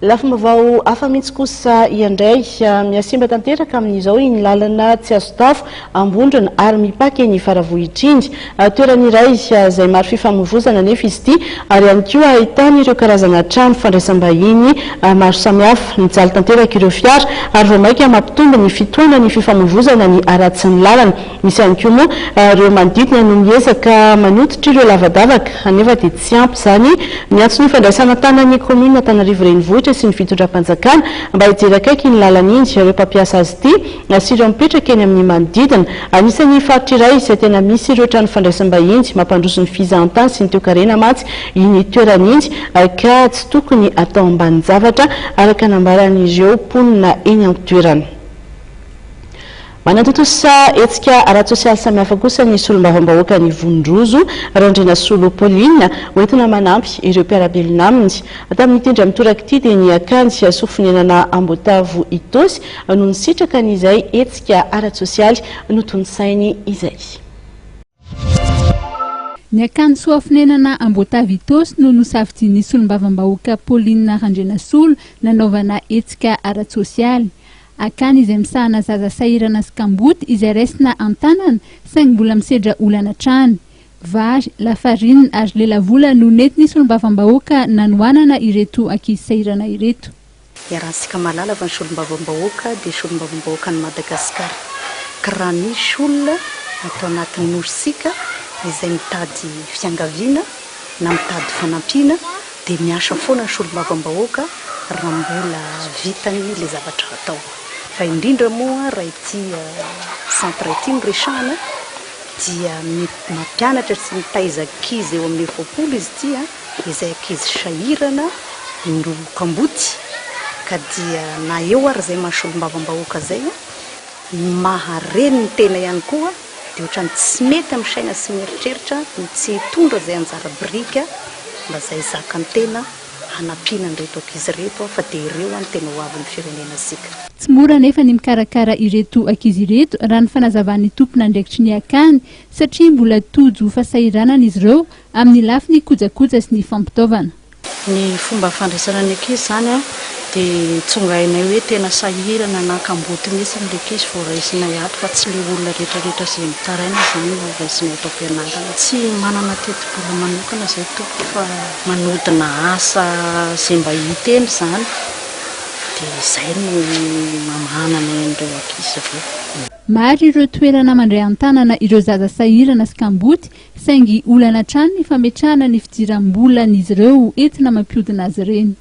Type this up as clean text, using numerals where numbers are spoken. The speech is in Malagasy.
Lafim-baovao hafa mihitsy kosa indray miasimba tanteraka amin'izao iny lalana tsy azo tafo ambondrona ary mipaka ny faravohitriny toerana iray izay maro fifamoivoizana nefa izy ity ary ihany koa ahitana ireo karazana trano fandraisam-bahiny maro samihafa mijaly tanteraka ireo fiara ary vao maika mampitombo ny fitoana ny fifamoivoizana ny aratsy ny lalana. Misy ihany koa moa ireo manodidina no miezaka manotitra ireo lavadavaka anefa dia tsy ampy izany miantso ny fandraisana tanan'ny komina Antananarivo renivohitra sy ny fitondram-panjakana mba hijery akaiky ny lalana iny ireo mpampiasa azy ity sy ireo mipetraka eny amin'ny manodidina. Anisan'ny faritra iray izay tena misy ireo trano fandraisam-bahiny mampandroso ny fizahantany sy ny toe-karena matsy iny toerana iny ka tsy tokony atao ambany zavatra araka nambaran'ireo mponina eny amin'ny toerana. Manatontosa hetsika ara-tsosialy samihafa kosa ny solombavambahoakan'ny Vondrozo Randrianasolo Pauline hoentina manampy ireo mpiara-belona aminy. Tamin'ity indray mitoraka ity dia ny akany Soafonenana Amboatavo Itaosy no nisitraka n'izay hetsika ara-tsosialy notonisainy izay. Ny akany Soafonenana Amboatavo Itaosy no nosafidian'ny solombavambahoaka Pauline Randrianasolo nanaovana hetsika ara-tsosialy. Akany izay misahana zaza sahirana sy kamboty izay raisina an-tanana saingy mbola misedra olana trany. Vary, lafarinina ary lela-vola no nentin'ny solombavambahoaka nanoanana ireto ankizy sahirana ireto. Iarahantsika malala fa ny solombavambahoaka dia solombavambahoakan'ny Madagasikara. Ka raha misy olona atao anatin'ny norsika izay mitady fiangaviana na mitady fanampiana dia miasa foana ny solombavambahoaka raha mbola vitany le zavatra atao. Fa indrindra moa raha ity centre ity miresahana dia mampianatra sy mitaiza ankizy eo amin'ny 20 izy ity izay ankizy sahirana no kamboty ka dia na eo ary izay mahasolombavambahoaka zay mahareny ny tena ihany koa dia ohatrany tsy mety amin'ny saina sy mieritreritra ny tsy hitondra izay anjara brika mba zay zaka ny tena hanampiana an'ireto ankizy ireto fa dia ireo any tena ho avin'ny firenenasika. Tsy mora nefa ny mikarakara ireto ankizy ireto raha ny fanazavan'ny tompona andraikitry ny akany satria mbola tojo fahasahiranana izy ireo amin'ny lafiny kojakoja sy ny fampitaovana. Ny fomba fandraisana ny ankizy zany dia tsongainay hoe tena sahirana na kamboty mihitsy ny ankizy vao raisinay ato fa tsy le olona rehetrarehetra izay mitaraina zany no raisinay atao am-pianarana. Tsy manana tetebola manokana izay tompoko fa manodina asa izay mba hita eny zany dia izay no mamanana ireo ankizy ireo. Maro ireo toerana mandray an-tanana ireo zaza sahirana sy kamboty saingy olana trano ny fametrahana ny fidiram-bolan'izy ireo entina mampihodina azy ireny.